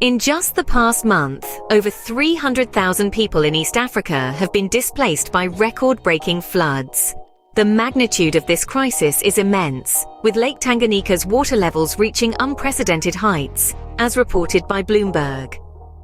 In just the past month, over 300,000 people in East Africa have been displaced by record-breaking floods. The magnitude of this crisis is immense, with Lake Tanganyika's water levels reaching unprecedented heights, as reported by Bloomberg.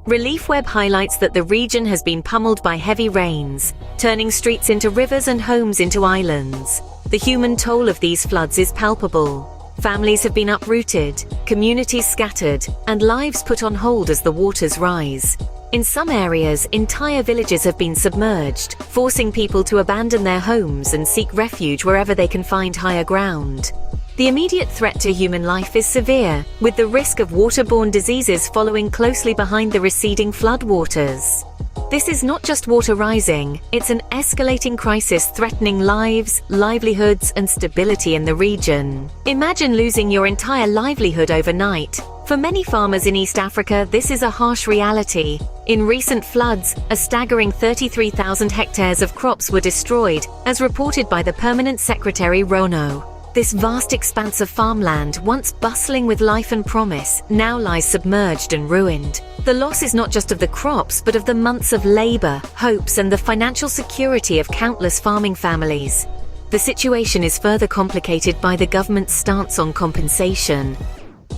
ReliefWeb highlights that the region has been pummeled by heavy rains, turning streets into rivers and homes into islands. The human toll of these floods is palpable. Families have been uprooted, communities scattered, and lives put on hold as the waters rise. In some areas, entire villages have been submerged, forcing people to abandon their homes and seek refuge wherever they can find higher ground. The immediate threat to human life is severe, with the risk of waterborne diseases following closely behind the receding floodwaters. This is not just water rising, it's an escalating crisis threatening lives, livelihoods, and stability in the region. Imagine losing your entire livelihood overnight. For many farmers in East Africa, this is a harsh reality. In recent floods, a staggering 33,000 hectares of crops were destroyed, as reported by the Permanent Secretary Rono. This vast expanse of farmland, once bustling with life and promise, now lies submerged and ruined. The loss is not just of the crops, but of the months of labor, hopes, and the financial security of countless farming families. The situation is further complicated by the government's stance on compensation.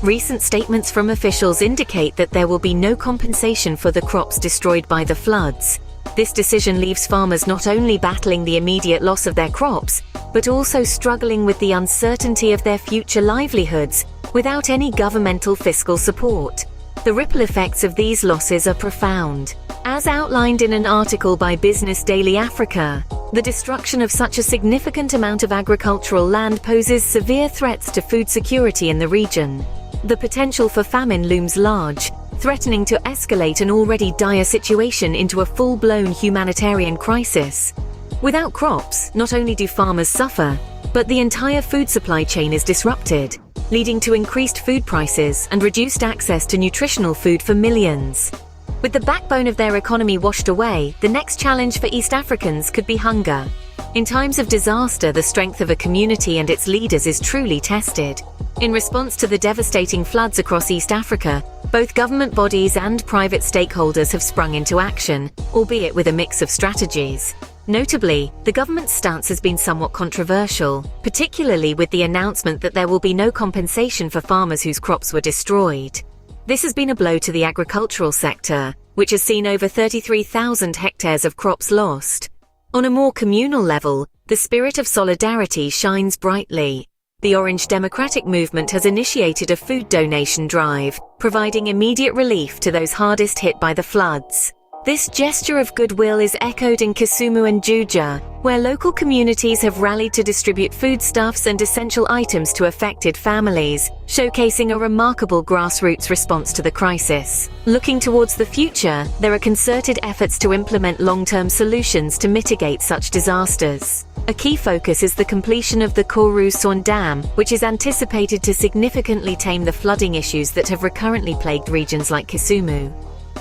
Recent statements from officials indicate that there will be no compensation for the crops destroyed by the floods. This decision leaves farmers not only battling the immediate loss of their crops, but also struggling with the uncertainty of their future livelihoods without any governmental fiscal support. The ripple effects of these losses are profound. As outlined in an article by Business Daily Africa, the destruction of such a significant amount of agricultural land poses severe threats to food security in the region. The potential for famine looms large, threatening to escalate an already dire situation into a full-blown humanitarian crisis. Without crops, not only do farmers suffer, but the entire food supply chain is disrupted, leading to increased food prices and reduced access to nutritional food for millions. With the backbone of their economy washed away, the next challenge for East Africans could be hunger. In times of disaster, the strength of a community and its leaders is truly tested. In response to the devastating floods across East Africa, both government bodies and private stakeholders have sprung into action, albeit with a mix of strategies. Notably, the government's stance has been somewhat controversial, particularly with the announcement that there will be no compensation for farmers whose crops were destroyed. This has been a blow to the agricultural sector, which has seen over 33,000 hectares of crops lost. On a more communal level, the spirit of solidarity shines brightly. The Orange Democratic Movement has initiated a food donation drive, providing immediate relief to those hardest hit by the floods. This gesture of goodwill is echoed in Kisumu and Juja, where local communities have rallied to distribute foodstuffs and essential items to affected families, showcasing a remarkable grassroots response to the crisis. Looking towards the future, there are concerted efforts to implement long-term solutions to mitigate such disasters. A key focus is the completion of the Koru-Son Dam, which is anticipated to significantly tame the flooding issues that have recurrently plagued regions like Kisumu.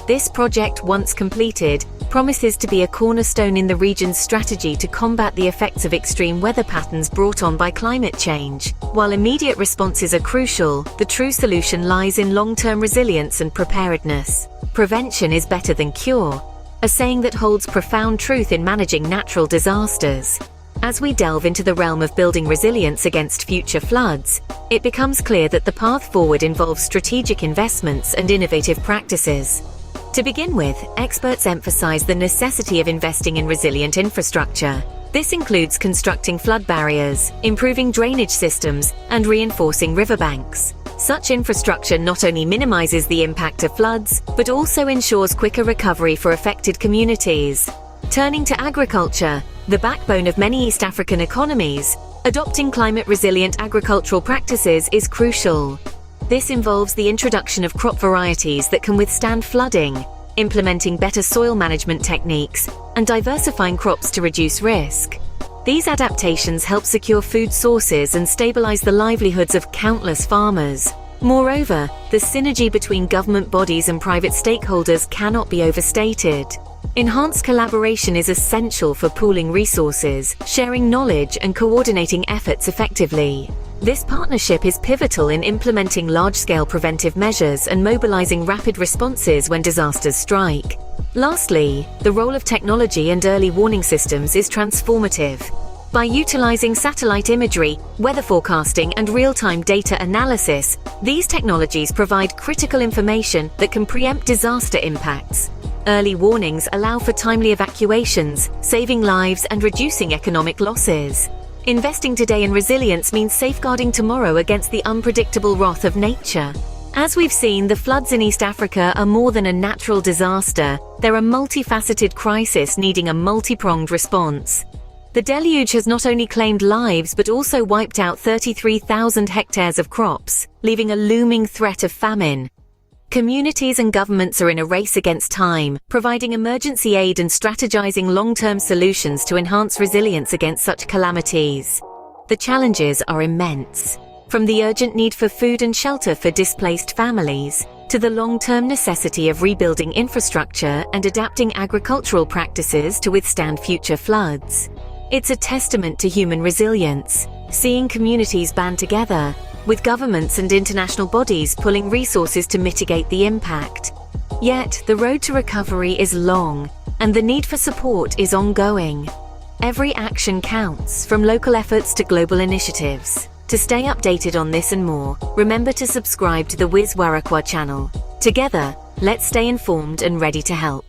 This project, once completed, promises to be a cornerstone in the region's strategy to combat the effects of extreme weather patterns brought on by climate change. While immediate responses are crucial, the true solution lies in long-term resilience and preparedness. Prevention is better than cure, a saying that holds profound truth in managing natural disasters. As we delve into the realm of building resilience against future floods, it becomes clear that the path forward involves strategic investments and innovative practices. To begin with, experts emphasize the necessity of investing in resilient infrastructure. This includes constructing flood barriers, improving drainage systems, and reinforcing riverbanks. Such infrastructure not only minimizes the impact of floods, but also ensures quicker recovery for affected communities. Turning to agriculture, the backbone of many East African economies, adopting climate-resilient agricultural practices is crucial. This involves the introduction of crop varieties that can withstand flooding, implementing better soil management techniques, and diversifying crops to reduce risk. These adaptations help secure food sources and stabilize the livelihoods of countless farmers. Moreover, the synergy between government bodies and private stakeholders cannot be overstated. Enhanced collaboration is essential for pooling resources, sharing knowledge, and coordinating efforts effectively. This partnership is pivotal in implementing large-scale preventive measures and mobilizing rapid responses when disasters strike. Lastly, the role of technology and early warning systems is transformative. By utilizing satellite imagery, weather forecasting, and real-time data analysis, these technologies provide critical information that can preempt disaster impacts. Early warnings allow for timely evacuations, saving lives and reducing economic losses. Investing today in resilience means safeguarding tomorrow against the unpredictable wrath of nature. As we've seen, the floods in East Africa are more than a natural disaster. They're a multifaceted crisis needing a multi-pronged response. The deluge has not only claimed lives but also wiped out 33,000 hectares of crops, leaving a looming threat of famine. Communities and governments are in a race against time, providing emergency aid and strategizing long-term solutions to enhance resilience against such calamities. The challenges are immense, from the urgent need for food and shelter for displaced families, to the long-term necessity of rebuilding infrastructure and adapting agricultural practices to withstand future floods. It's a testament to human resilience, seeing communities band together, with governments and international bodies pulling resources to mitigate the impact. Yet, the road to recovery is long, and the need for support is ongoing. Every action counts, from local efforts to global initiatives. To stay updated on this and more, remember to subscribe to the Wiz Warakwa channel. Together, let's stay informed and ready to help.